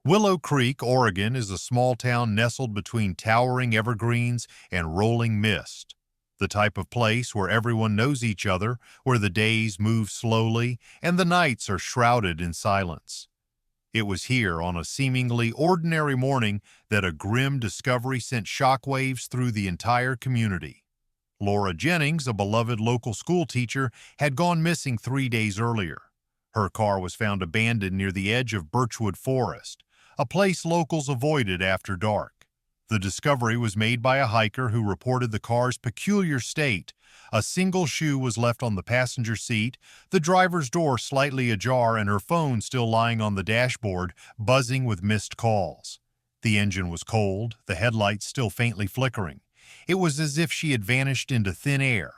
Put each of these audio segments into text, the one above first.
Willow Creek, Oregon is a small town nestled between towering evergreens and rolling mist. The type of place where everyone knows each other, where the days move slowly and the nights are shrouded in silence. It was here on a seemingly ordinary morning that a grim discovery sent shockwaves through the entire community. Laura Jennings, a beloved local schoolteacher, had gone missing 3 days earlier. Her car was found abandoned near the edge of Birchwood Forest, a place locals avoided after dark. The discovery was made by a hiker who reported the car's peculiar state. A single shoe was left on the passenger seat, the driver's door slightly ajar, and her phone still lying on the dashboard, buzzing with missed calls. The engine was cold, the headlights still faintly flickering. It was as if she had vanished into thin air.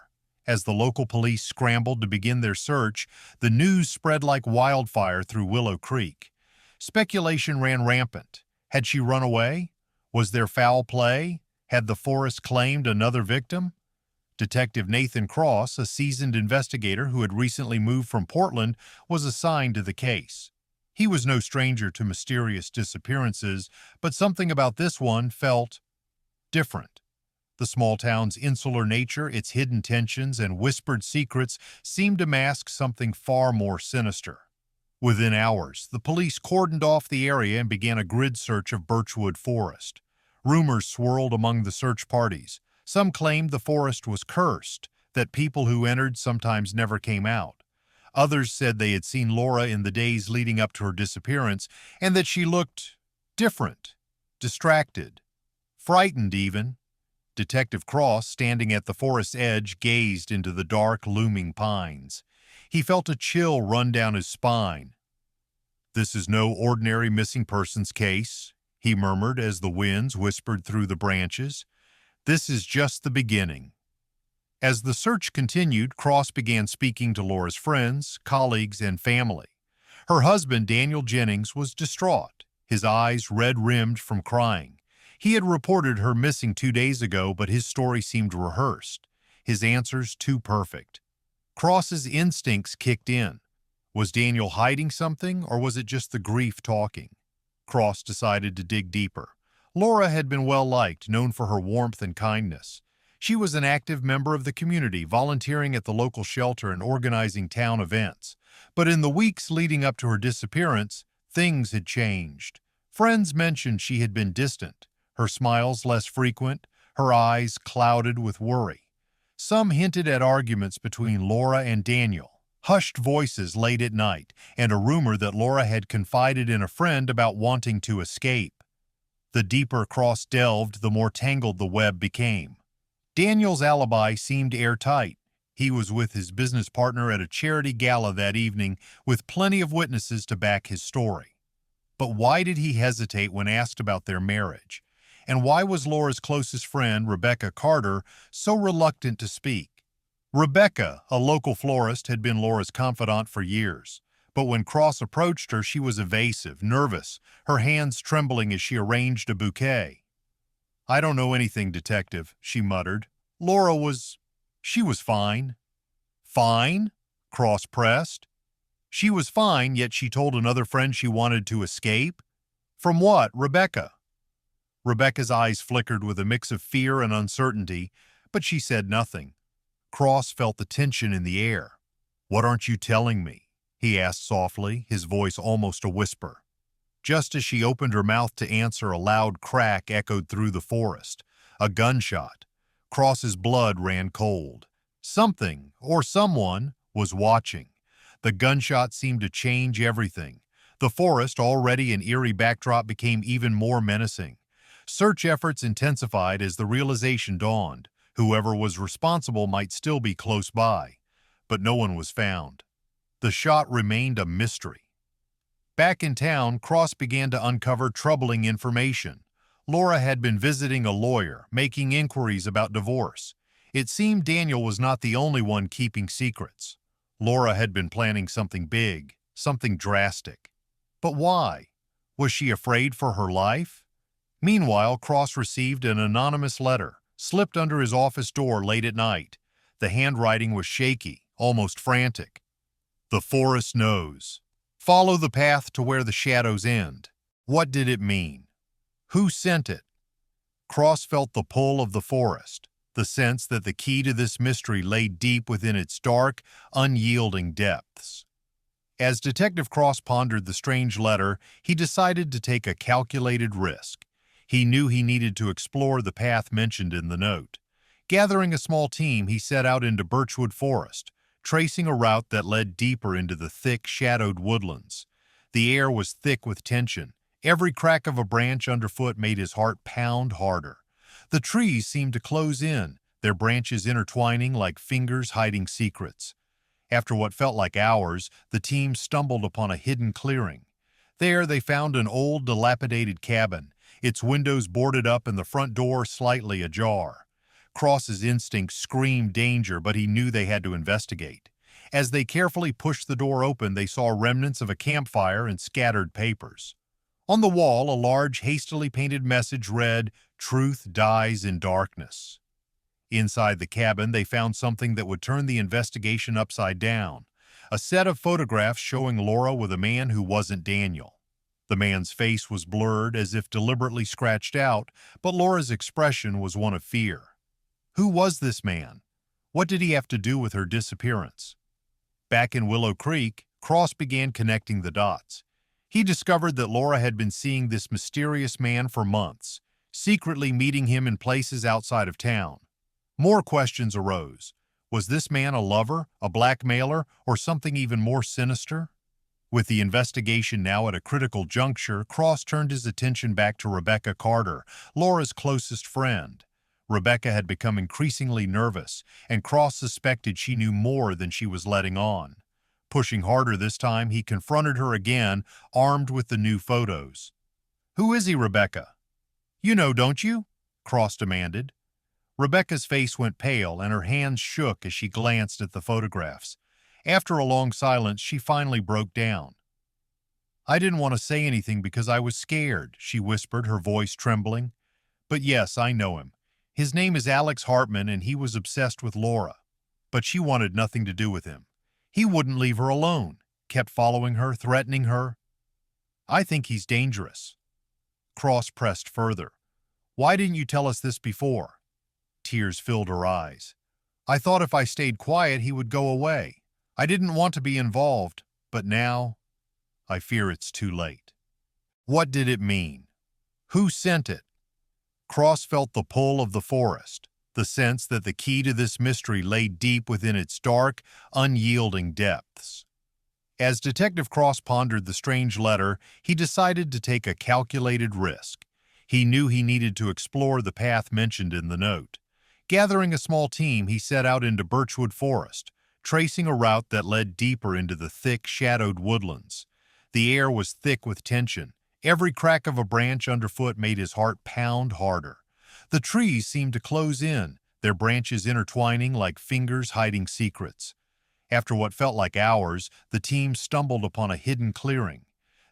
As the local police scrambled to begin their search, the news spread like wildfire through Willow Creek. Speculation ran rampant. Had she run away? Was there foul play? Had the forest claimed another victim? Detective Nathan Cross, a seasoned investigator who had recently moved from Portland, was assigned to the case. He was no stranger to mysterious disappearances, but something about this one felt different. The small town's insular nature, its hidden tensions and whispered secrets seemed to mask something far more sinister. Within hours, the police cordoned off the area and began a grid search of Birchwood Forest. Rumors swirled among the search parties. Some claimed the forest was cursed, that people who entered sometimes never came out. Others said they had seen Laura in the days leading up to her disappearance and that she looked different, distracted, frightened even. Detective Cross, standing at the forest's edge, gazed into the dark, looming pines. He felt a chill run down his spine. "This is no ordinary missing persons case," he murmured as the winds whispered through the branches. "This is just the beginning." As the search continued, Cross began speaking to Laura's friends, colleagues, and family. Her husband, Daniel Jennings, was distraught, his eyes red-rimmed from crying. He had reported her missing 2 days ago, but his story seemed rehearsed, his answers too perfect. Cross's instincts kicked in. Was Daniel hiding something, or was it just the grief talking? Cross decided to dig deeper. Laura had been well-liked, known for her warmth and kindness. She was an active member of the community, volunteering at the local shelter and organizing town events. But in the weeks leading up to her disappearance, things had changed. Friends mentioned she had been distant, her smiles less frequent, her eyes clouded with worry. Some hinted at arguments between Laura and Daniel, hushed voices late at night, and a rumor that Laura had confided in a friend about wanting to escape. The deeper Cross delved, the more tangled the web became. Daniel's alibi seemed airtight. He was with his business partner at a charity gala that evening, with plenty of witnesses to back his story. But why did he hesitate when asked about their marriage? And why was Laura's closest friend, Rebecca Carter, so reluctant to speak? Rebecca, a local florist, had been Laura's confidant for years. But when Cross approached her, she was evasive, nervous, her hands trembling as she arranged a bouquet. "I don't know anything, Detective," she muttered. She was fine." "Fine?" Cross pressed. "She was fine, yet she told another friend she wanted to escape? From what, Rebecca?" Rebecca's eyes flickered with a mix of fear and uncertainty, but she said nothing. Cross felt the tension in the air. "What aren't you telling me?" he asked softly, his voice almost a whisper. Just as she opened her mouth to answer, a loud crack echoed through the forest. A gunshot. Cross's blood ran cold. Something, or someone, was watching. The gunshot seemed to change everything. The forest, already an eerie backdrop, became even more menacing. Search efforts intensified as the realization dawned. Whoever was responsible might still be close by, but no one was found. The shot remained a mystery. Back in town, Cross began to uncover troubling information. Laura had been visiting a lawyer, making inquiries about divorce. It seemed Daniel was not the only one keeping secrets. Laura had been planning something big, something drastic. But why? Was she afraid for her life? Meanwhile, Cross received an anonymous letter, slipped under his office door late at night. The handwriting was shaky, almost frantic. "The forest knows. Follow the path to where the shadows end." What did it mean? Who sent it? Cross felt the pull of the forest, the sense that the key to this mystery lay deep within its dark, unyielding depths. As Detective Cross pondered the strange letter, he decided to take a calculated risk. He knew he needed to explore the path mentioned in the note. Gathering a small team, he set out into Birchwood Forest, tracing a route that led deeper into the thick, shadowed woodlands. The air was thick with tension. Every crack of a branch underfoot made his heart pound harder. The trees seemed to close in, their branches intertwining like fingers hiding secrets. After what felt like hours, the team stumbled upon a hidden clearing. There they found an old, dilapidated cabin, its windows boarded up and the front door slightly ajar. Cross's instincts screamed danger, but he knew they had to investigate. As they carefully pushed the door open, they saw remnants of a campfire and scattered papers. On the wall, a large, hastily painted message read, "Truth dies in darkness." Inside the cabin, they found something that would turn the investigation upside down. A set of photographs showing Laura with a man who wasn't Daniel. The man's face was blurred, as if deliberately scratched out, but Laura's expression was one of fear. Who was this man? What did he have to do with her disappearance? Back in Willow Creek, Cross began connecting the dots. He discovered that Laura had been seeing this mysterious man for months, secretly meeting him in places outside of town. More questions arose. Was this man a lover, a blackmailer, or something even more sinister? With the investigation now at a critical juncture, Cross turned his attention back to Rebecca Carter, Laura's closest friend. Rebecca had become increasingly nervous, and Cross suspected she knew more than she was letting on. Pushing harder this time, he confronted her again, armed with the new photos. "Who is he, Rebecca?" "You know, don't you?" Cross demanded. Rebecca's face went pale and her hands shook as she glanced at the photographs. After a long silence, she finally broke down. "I didn't want to say anything because I was scared," she whispered, her voice trembling. "But yes, I know him. His name is Alex Hartman and he was obsessed with Laura. But she wanted nothing to do with him. He wouldn't leave her alone, kept following her, threatening her. I think he's dangerous." Cross pressed further. "Why didn't you tell us this before?" Tears filled her eyes. "I thought if I stayed quiet, he would go away. I didn't want to be involved, but now I fear it's too late." What did it mean? Who sent it? Cross felt the pull of the forest, the sense that the key to this mystery lay deep within its dark, unyielding depths. As Detective Cross pondered the strange letter, he decided to take a calculated risk. He knew he needed to explore the path mentioned in the note. Gathering a small team, he set out into Birchwood Forest, tracing a route that led deeper into the thick, shadowed woodlands. The air was thick with tension. Every crack of a branch underfoot made his heart pound harder. The trees seemed to close in, their branches intertwining like fingers hiding secrets. After what felt like hours, the team stumbled upon a hidden clearing.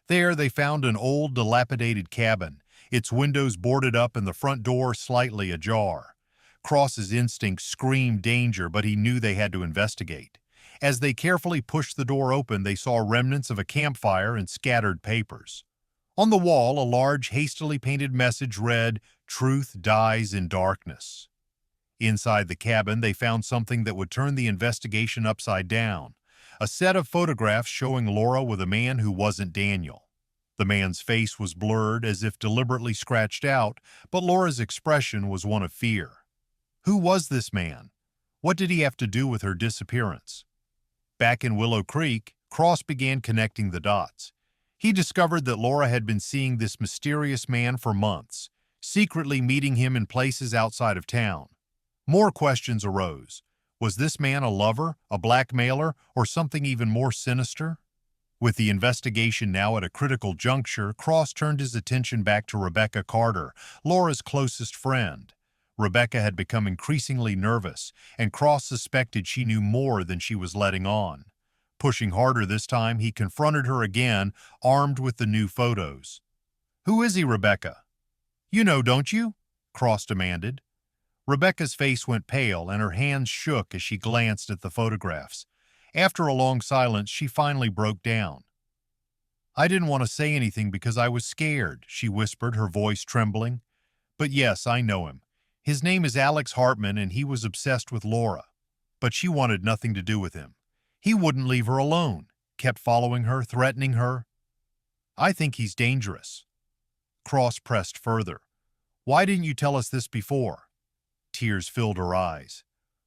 There they found an old, dilapidated cabin, its windows boarded up and the front door slightly ajar. Cross's instincts screamed danger, but he knew they had to investigate. As they carefully pushed the door open, they saw remnants of a campfire and scattered papers. On the wall, a large, hastily painted message read, "Truth dies in darkness." Inside the cabin, they found something that would turn the investigation upside down. A set of photographs showing Laura with a man who wasn't Daniel. The man's face was blurred, as if deliberately scratched out, but Laura's expression was one of fear. Who was this man? What did he have to do with her disappearance? Back in Willow Creek, Cross began connecting the dots. He discovered that Laura had been seeing this mysterious man for months, secretly meeting him in places outside of town. More questions arose. Was this man a lover, a blackmailer, or something even more sinister? With the investigation now at a critical juncture, Cross turned his attention back to Rebecca Carter, Laura's closest friend. Rebecca had become increasingly nervous, and Cross suspected she knew more than she was letting on. Pushing harder this time, he confronted her again, armed with the new photos. "Who is he, Rebecca?" "You know, don't you?" Cross demanded. Rebecca's face went pale and her hands shook as she glanced at the photographs. After a long silence, she finally broke down. I didn't want to say anything because I was scared, she whispered, her voice trembling. But yes, I know him. His name is Alex Hartman, and he was obsessed with Laura. But she wanted nothing to do with him. He wouldn't leave her alone, kept following her, threatening her. I think he's dangerous. Cross pressed further. Why didn't you tell us this before? Tears filled her eyes.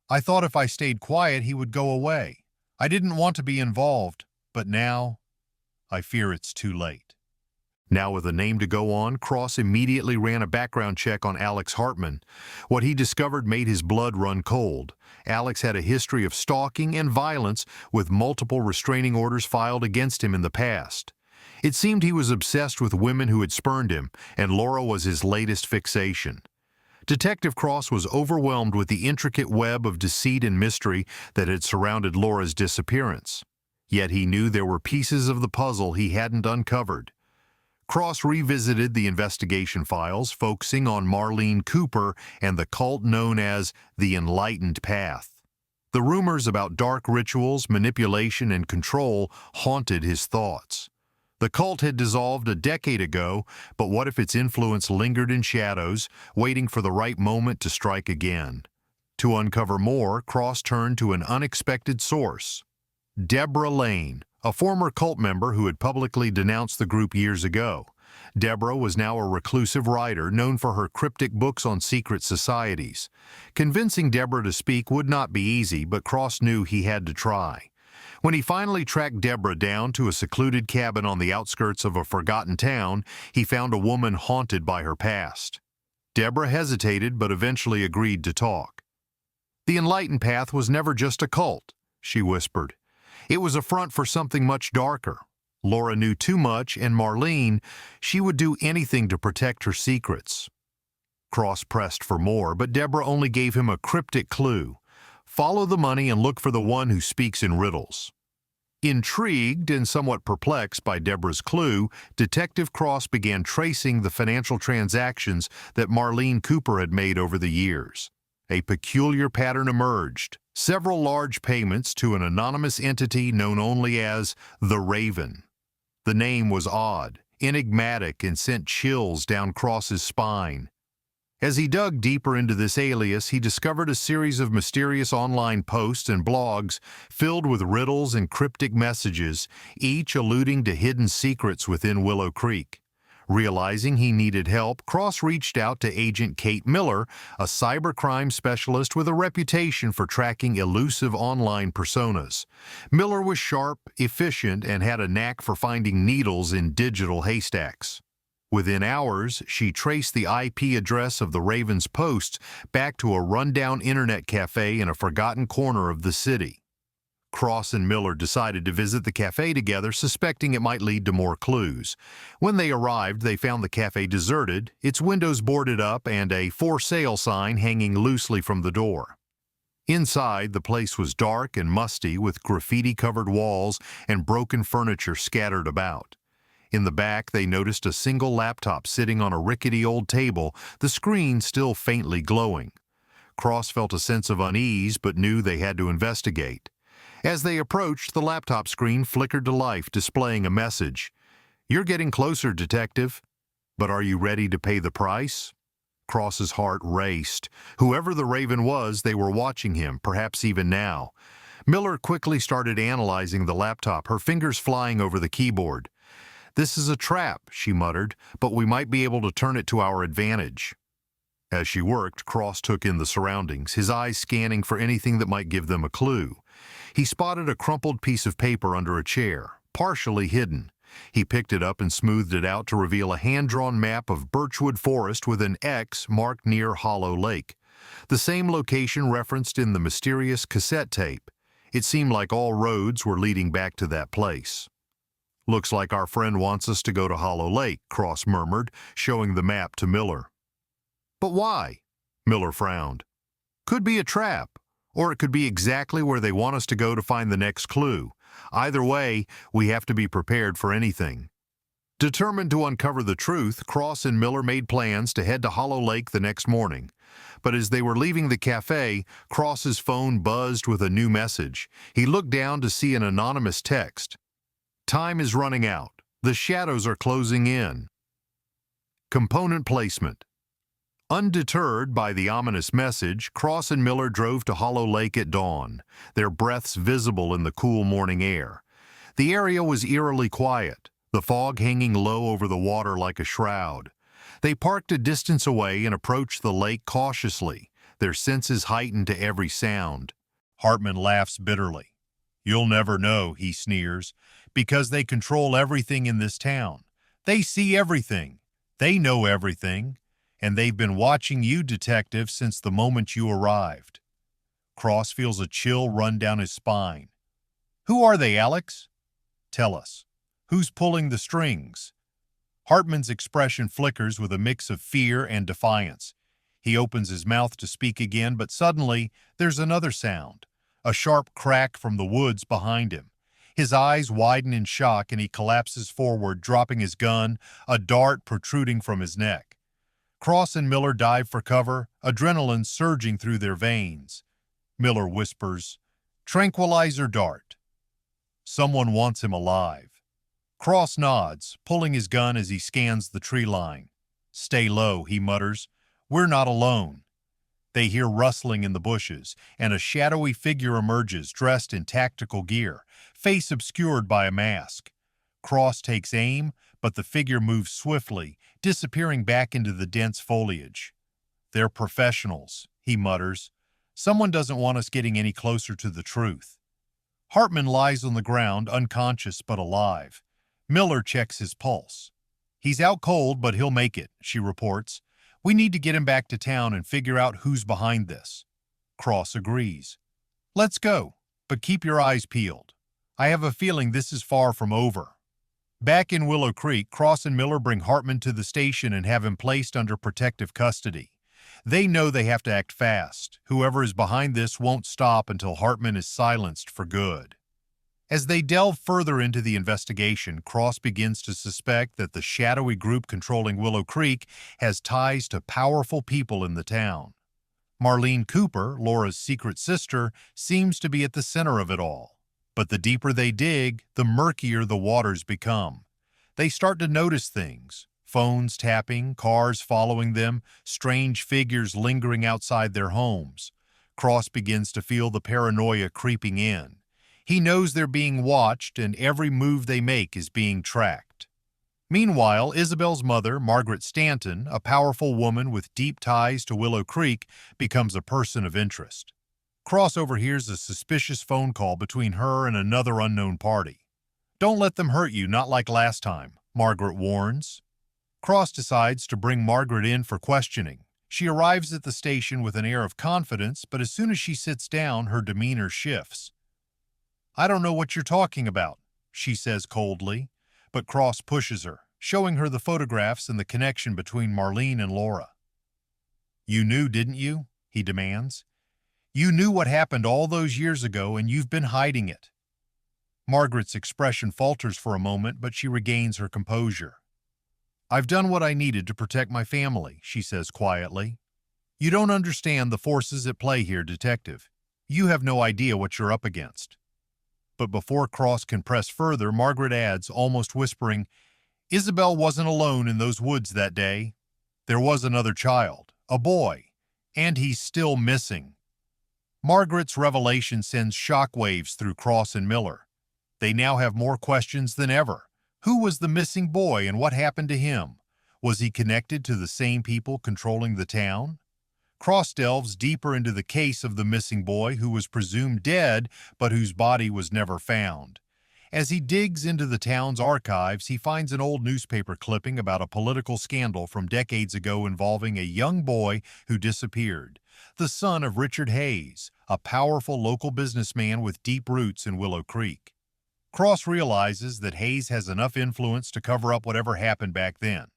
I thought if I stayed quiet, he would go away. I didn't want to be involved, but now, I fear it's too late. Now with a name to go on, Cross immediately ran a background check on Alex Hartman. What he discovered made his blood run cold. Alex had a history of stalking and violence, with multiple restraining orders filed against him in the past. It seemed he was obsessed with women who had spurned him, and Laura was his latest fixation. Detective Cross was overwhelmed with the intricate web of deceit and mystery that had surrounded Laura's disappearance. Yet he knew there were pieces of the puzzle he hadn't uncovered. Cross revisited the investigation files, focusing on Marlene Cooper and the cult known as the Enlightened Path. The rumors about dark rituals, manipulation, and control haunted his thoughts. The cult had dissolved a decade ago, but what if its influence lingered in shadows, waiting for the right moment to strike again? To uncover more, Cross turned to an unexpected source. Deborah Lane, a former cult member who had publicly denounced the group years ago. Deborah was now a reclusive writer known for her cryptic books on secret societies. Convincing Deborah to speak would not be easy, but Cross knew he had to try. When he finally tracked Deborah down to a secluded cabin on the outskirts of a forgotten town, he found a woman haunted by her past. Deborah hesitated, but eventually agreed to talk. The Enlightened Path was never just a cult, she whispered. It was a front for something much darker. Laura knew too much, and Marlene, she would do anything to protect her secrets. Cross pressed for more, but Deborah only gave him a cryptic clue. Follow the money and look for the one who speaks in riddles. Intrigued and somewhat perplexed by Deborah's clue, Detective Cross began tracing the financial transactions that Marlene Cooper had made over the years. A peculiar pattern emerged. Several large payments to an anonymous entity known only as the Raven. The name was odd, enigmatic, and sent chills down Cross's spine. As he dug deeper into this alias, he discovered a series of mysterious online posts and blogs filled with riddles and cryptic messages, each alluding to hidden secrets within Willow Creek. Realizing he needed help, Cross reached out to Agent Kate Miller, a cybercrime specialist with a reputation for tracking elusive online personas. Miller was sharp, efficient, and had a knack for finding needles in digital haystacks. Within hours, she traced the IP address of the Raven's posts back to a rundown internet cafe in a forgotten corner of the city. Cross and Miller decided to visit the cafe together, suspecting it might lead to more clues. When they arrived, they found the cafe deserted, its windows boarded up, and a for sale sign hanging loosely from the door. Inside, the place was dark and musty, with graffiti-covered walls and broken furniture scattered about. In the back, they noticed a single laptop sitting on a rickety old table, the screen still faintly glowing. Cross felt a sense of unease, but knew they had to investigate. As they approached, the laptop screen flickered to life, displaying a message. "You're getting closer, Detective. But are you ready to pay the price?" Cross's heart raced. Whoever the Raven was, they were watching him, perhaps even now. Miller quickly started analyzing the laptop, her fingers flying over the keyboard. "This is a trap," she muttered, "but we might be able to turn it to our advantage." As she worked, Cross took in the surroundings, his eyes scanning for anything that might give them a clue. He spotted a crumpled piece of paper under a chair, partially hidden. He picked it up and smoothed it out to reveal a hand-drawn map of Birchwood Forest with an X marked near Hollow Lake, the same location referenced in the mysterious cassette tape. It seemed like all roads were leading back to that place. "Looks like our friend wants us to go to Hollow Lake," Cross murmured, showing the map to Miller. "But why?" Miller frowned. "Could be a trap, or it could be exactly where they want us to go to find the next clue. Either way, we have to be prepared for anything." Determined to uncover the truth, Cross and Miller made plans to head to Hollow Lake the next morning. But as they were leaving the cafe, Cross's phone buzzed with a new message. He looked down to see an anonymous text. "Time is running out. The shadows are closing in. Component placement. Undeterred by the ominous message, Cross and Miller drove to Hollow Lake at dawn, their breaths visible in the cool morning air. The area was eerily quiet, the fog hanging low over the water like a shroud. They parked a distance away and approached the lake cautiously, their senses heightened to every sound. Hartman laughs bitterly. "You'll never know," he sneers, "because they control everything in this town. They see everything. They know everything. And they've been watching you, detective, since the moment you arrived." Cross feels a chill run down his spine. "Who are they, Alex? Tell us. Who's pulling the strings?" Hartman's expression flickers with a mix of fear and defiance. He opens his mouth to speak again, but suddenly there's another sound, a sharp crack from the woods behind him. His eyes widen in shock and he collapses forward, dropping his gun, a dart protruding from his neck. Cross and Miller dive for cover, adrenaline surging through their veins. Miller whispers, "Tranquilizer dart." Someone wants him alive. Cross nods, pulling his gun as he scans the tree line. "Stay low," he mutters. "We're not alone." They hear rustling in the bushes, and a shadowy figure emerges, dressed in tactical gear, face obscured by a mask. Cross takes aim, but the figure moves swiftly, disappearing back into the dense foliage. "They're professionals," he mutters. "Someone doesn't want us getting any closer to the truth." Hartman lies on the ground, unconscious but alive. Miller checks his pulse. "He's out cold, but he'll make it," she reports. "We need to get him back to town and figure out who's behind this." Cross agrees. "Let's go, but keep your eyes peeled. I have a feeling this is far from over." Back in Willow Creek, Cross and Miller bring Hartman to the station and have him placed under protective custody. They know they have to act fast. Whoever is behind this won't stop until Hartman is silenced for good. As they delve further into the investigation, Cross begins to suspect that the shadowy group controlling Willow Creek has ties to powerful people in the town. Marlene Cooper, Laura's secret sister, seems to be at the center of it all. But the deeper they dig, the murkier the waters become. They start to notice things: phones tapping, cars following them, strange figures lingering outside their homes. Cross begins to feel the paranoia creeping in. He knows they're being watched and every move they make is being tracked. Meanwhile, Isabel's mother, Margaret Stanton, a powerful woman with deep ties to Willow Creek, becomes a person of interest. Cross overhears a suspicious phone call between her and another unknown party. "Don't let them hurt you, not like last time," Margaret warns. Cross decides to bring Margaret in for questioning. She arrives at the station with an air of confidence, but as soon as she sits down, her demeanor shifts. "I don't know what you're talking about," she says coldly, but Cross pushes her, showing her the photographs and the connection between Marlene and Laura. "You knew, didn't you?" he demands. "You knew what happened all those years ago and you've been hiding it." Margaret's expression falters for a moment, but she regains her composure. "I've done what I needed to protect my family," she says quietly. "You don't understand the forces at play here, detective. You have no idea what you're up against." But before Cross can press further, Margaret adds, almost whispering, "Isabel wasn't alone in those woods that day. There was another child, a boy, and he's still missing." Margaret's revelation sends shockwaves through Cross and Miller. They now have more questions than ever. Who was the missing boy and what happened to him? Was he connected to the same people controlling the town? Cross delves deeper into the case of the missing boy who was presumed dead but whose body was never found. As he digs into the town's archives, he finds an old newspaper clipping about a political scandal from decades ago involving a young boy who disappeared, the son of Richard Hayes, a powerful local businessman with deep roots in Willow Creek. Cross realizes that Hayes has enough influence to cover up whatever happened back then.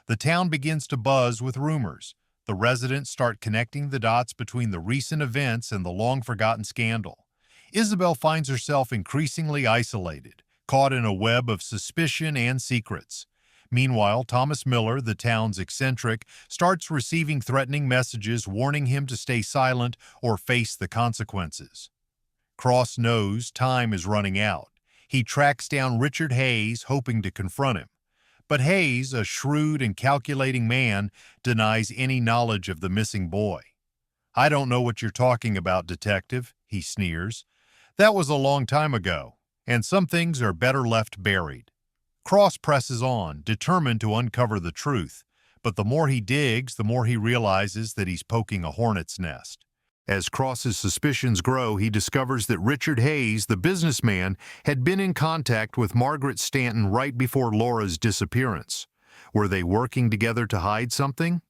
The town begins to buzz with rumors. The residents start connecting the dots between the recent events and the long-forgotten scandal. Isabel finds herself increasingly isolated, caught in a web of suspicion and secrets. Meanwhile, Thomas Miller, the town's eccentric, starts receiving threatening messages warning him to stay silent or face the consequences. Cross knows time is running out. He tracks down Richard Hayes, hoping to confront him. But Hayes, a shrewd and calculating man, denies any knowledge of the missing boy. "I don't know what you're talking about, detective," he sneers. "That was a long time ago, and some things are better left buried." Cross presses on, determined to uncover the truth, but the more he digs, the more he realizes that he's poking a hornet's nest. As Cross's suspicions grow, he discovers that Richard Hayes, the businessman, had been in contact with Margaret Stanton right before Laura's disappearance. Were they working together to hide something?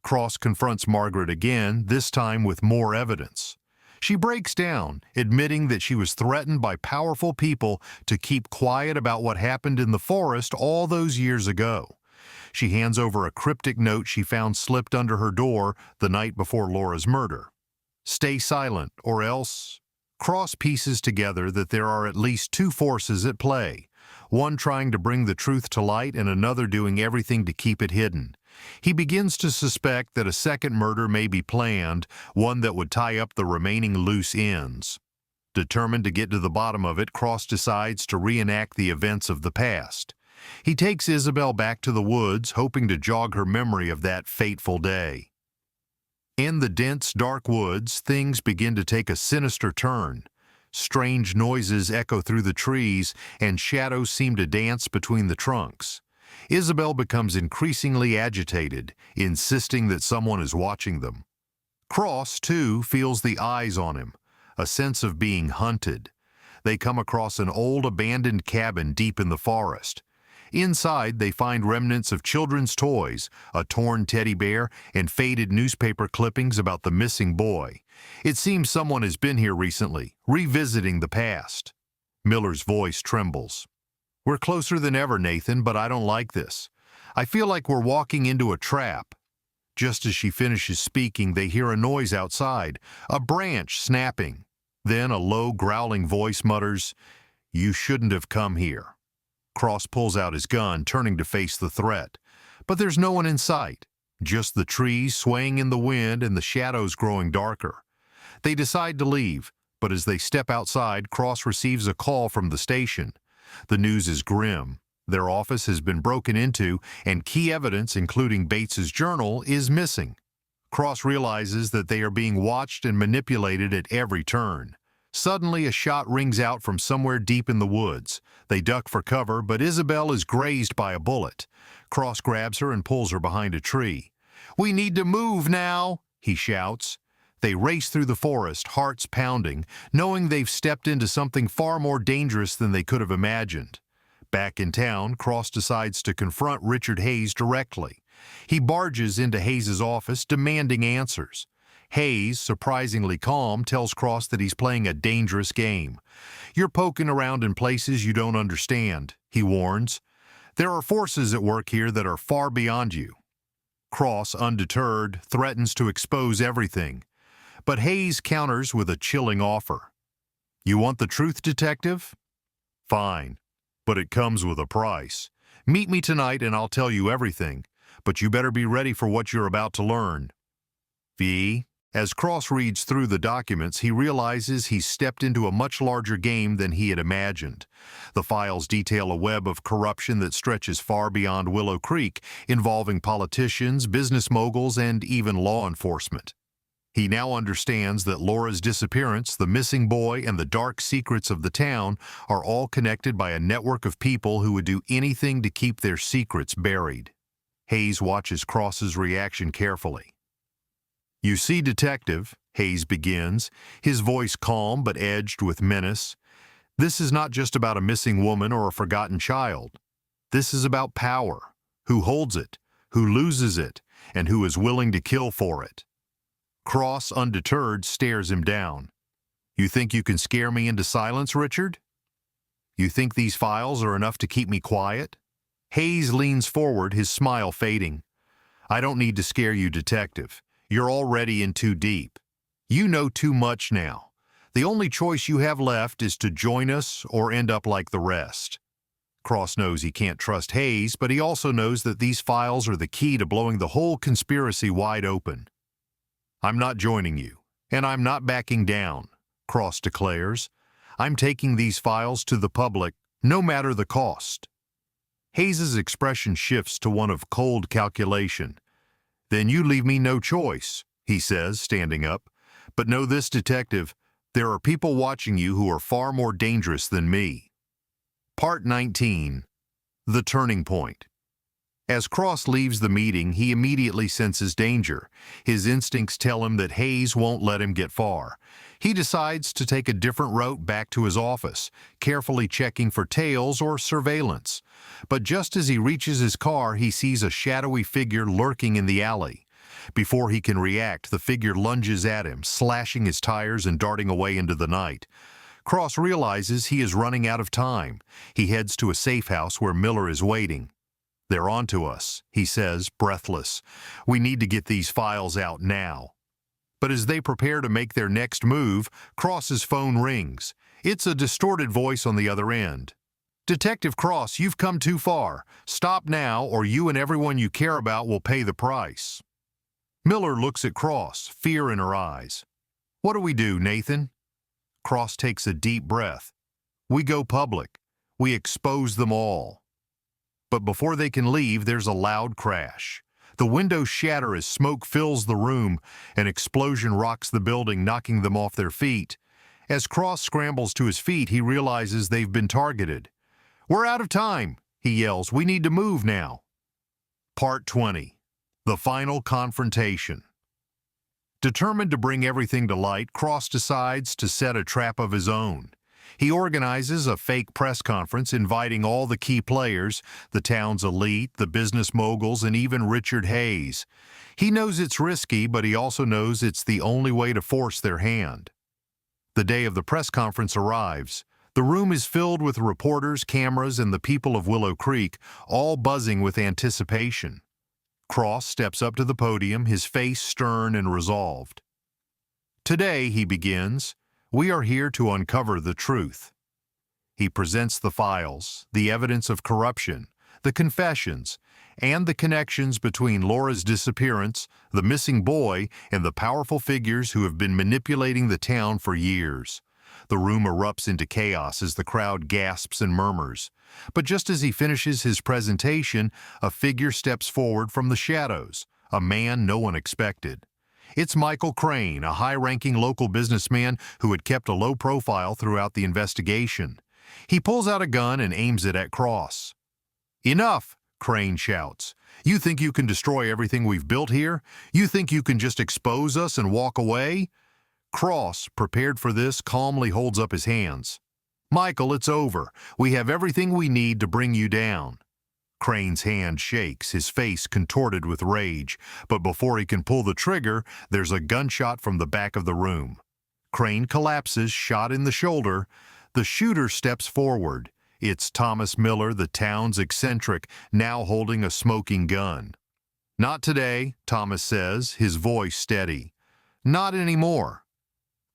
Cross confronts Margaret again, this time with more evidence. She breaks down, admitting that she was threatened by powerful people to keep quiet about what happened in the forest all those years ago. She hands over a cryptic note she found slipped under her door the night before Laura's murder. "Stay silent, or else..." Cross pieces together that there are at least two forces at play, one trying to bring the truth to light and another doing everything to keep it hidden. He begins to suspect that a second murder may be planned, one that would tie up the remaining loose ends. Determined to get to the bottom of it, Cross decides to reenact the events of the past. He takes Isabel back to the woods, hoping to jog her memory of that fateful day. In the dense, dark woods, things begin to take a sinister turn. Strange noises echo through the trees, and shadows seem to dance between the trunks. Isabel becomes increasingly agitated, insisting that someone is watching them. Cross, too, feels the eyes on him, a sense of being hunted. They come across an old abandoned cabin deep in the forest. Inside, they find remnants of children's toys, a torn teddy bear, and faded newspaper clippings about the missing boy. It seems someone has been here recently, revisiting the past. Miller's voice trembles. "We're closer than ever, Nathan, but I don't like this. I feel like we're walking into a trap." Just as she finishes speaking, they hear a noise outside, a branch snapping. Then a low, growling voice mutters, "You shouldn't have come here." Cross pulls out his gun, turning to face the threat. But there's no one in sight, just the trees swaying in the wind and the shadows growing darker. They decide to leave, but as they step outside, Cross receives a call from the station. The news is grim. Their office has been broken into, and key evidence, including Bates's journal, is missing. Cross realizes that they are being watched and manipulated at every turn. Suddenly, a shot rings out from somewhere deep in the woods. They duck for cover, but Isabel is grazed by a bullet. Cross grabs her and pulls her behind a tree. "We need to move now," he shouts. They race through the forest, hearts pounding, knowing they've stepped into something far more dangerous than they could have imagined. Back in town, Cross decides to confront Richard Hayes directly. He barges into Hayes's office, demanding answers. Hayes, surprisingly calm, tells Cross that he's playing a dangerous game. "You're poking around in places you don't understand," he warns. "There are forces at work here that are far beyond you." Cross, undeterred, threatens to expose everything. But Hayes counters with a chilling offer. "You want the truth, detective? Fine, but it comes with a price. Meet me tonight and I'll tell you everything, but you better be ready for what you're about to learn." V. As Cross reads through the documents, he realizes he's stepped into a much larger game than he had imagined. The files detail a web of corruption that stretches far beyond Willow Creek, involving politicians, business moguls, and even law enforcement. He now understands that Laura's disappearance, the missing boy, and the dark secrets of the town are all connected by a network of people who would do anything to keep their secrets buried. Hayes watches Cross's reaction carefully. "You see, detective," Hayes begins, his voice calm but edged with menace, "this is not just about a missing woman or a forgotten child. This is about power, who holds it, who loses it, and who is willing to kill for it." Cross, undeterred, stares him down. "You think you can scare me into silence, Richard? You think these files are enough to keep me quiet?" Hayes leans forward, his smile fading. "I don't need to scare you, detective. You're already in too deep. You know too much now. The only choice you have left is to join us or end up like the rest." Cross knows he can't trust Hayes, but he also knows that these files are the key to blowing the whole conspiracy wide open. "I'm not joining you, and I'm not backing down," Cross declares. I'm taking these files to the public, no matter the cost." Hayes's expression shifts to one of cold calculation. "Then you leave me no choice," he says, standing up. "But know this, detective, there are people watching you who are far more dangerous than me." Part 19. The Turning Point. As Cross leaves the meeting, he immediately senses danger. His instincts tell him that Hayes won't let him get far. He decides to take a different route back to his office, carefully checking for tails or surveillance. But just as he reaches his car, he sees a shadowy figure lurking in the alley. Before he can react, the figure lunges at him, slashing his tires and darting away into the night. Cross realizes he is running out of time. He heads to a safe house where Miller is waiting. "They're onto us," he says, breathless. "We need to get these files out now." But as they prepare to make their next move, Cross's phone rings. It's a distorted voice on the other end. "Detective Cross, you've come too far. Stop now, or you and everyone you care about will pay the price." Miller looks at Cross, fear in her eyes. "What do we do, Nathan?" Cross takes a deep breath. "We go public. We expose them all." But before they can leave, there's a loud crash. The windows shatter as smoke fills the room. An explosion rocks the building, knocking them off their feet. As Cross scrambles to his feet, he realizes they've been targeted. "We're out of time," he yells. "We need to move now." Part 20. The Final Confrontation. Determined to bring everything to light, Cross decides to set a trap of his own. He organizes a fake press conference inviting all the key players, the town's elite, the business moguls, and even Richard Hayes. He knows it's risky, but he also knows it's the only way to force their hand. The day of the press conference arrives. The room is filled with reporters, cameras, and the people of Willow Creek, all buzzing with anticipation. Cross steps up to the podium, his face stern and resolved. "Today," he begins, "we are here to uncover the truth." He presents the files, the evidence of corruption, the confessions, and the connections between Laura's disappearance, the missing boy, and the powerful figures who have been manipulating the town for years. The room erupts into chaos as the crowd gasps and murmurs. But just as he finishes his presentation, a figure steps forward from the shadows, a man no one expected. It's Michael Crane, a high-ranking local businessman who had kept a low profile throughout the investigation. He pulls out a gun and aims it at Cross. "Enough!" Crane shouts. "You think you can destroy everything we've built here? You think you can just expose us and walk away?" Cross, prepared for this, calmly holds up his hands. "Michael, it's over. We have everything we need to bring you down." Crane's hand shakes, his face contorted with rage, but before he can pull the trigger, there's a gunshot from the back of the room. Crane collapses, shot in the shoulder. The shooter steps forward. It's Thomas Miller, the town's eccentric, now holding a smoking gun. "Not today," Thomas says, his voice steady. "Not anymore."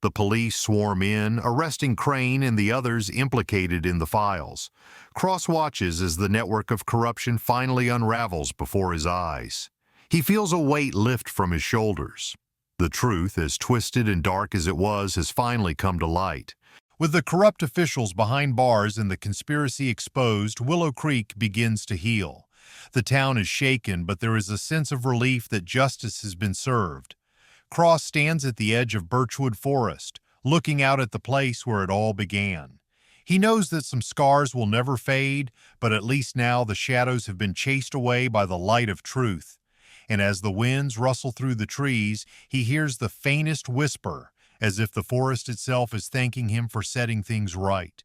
The police swarm in, arresting Crane and the others implicated in the files. Cross watches as the network of corruption finally unravels before his eyes. He feels a weight lift from his shoulders. The truth, as twisted and dark as it was, has finally come to light. With the corrupt officials behind bars and the conspiracy exposed, Willow Creek begins to heal. The town is shaken, but there is a sense of relief that justice has been served. Cross stands at the edge of Birchwood Forest, looking out at the place where it all began. He knows that some scars will never fade, but at least now the shadows have been chased away by the light of truth. And as the winds rustle through the trees, he hears the faintest whisper, as if the forest itself is thanking him for setting things right.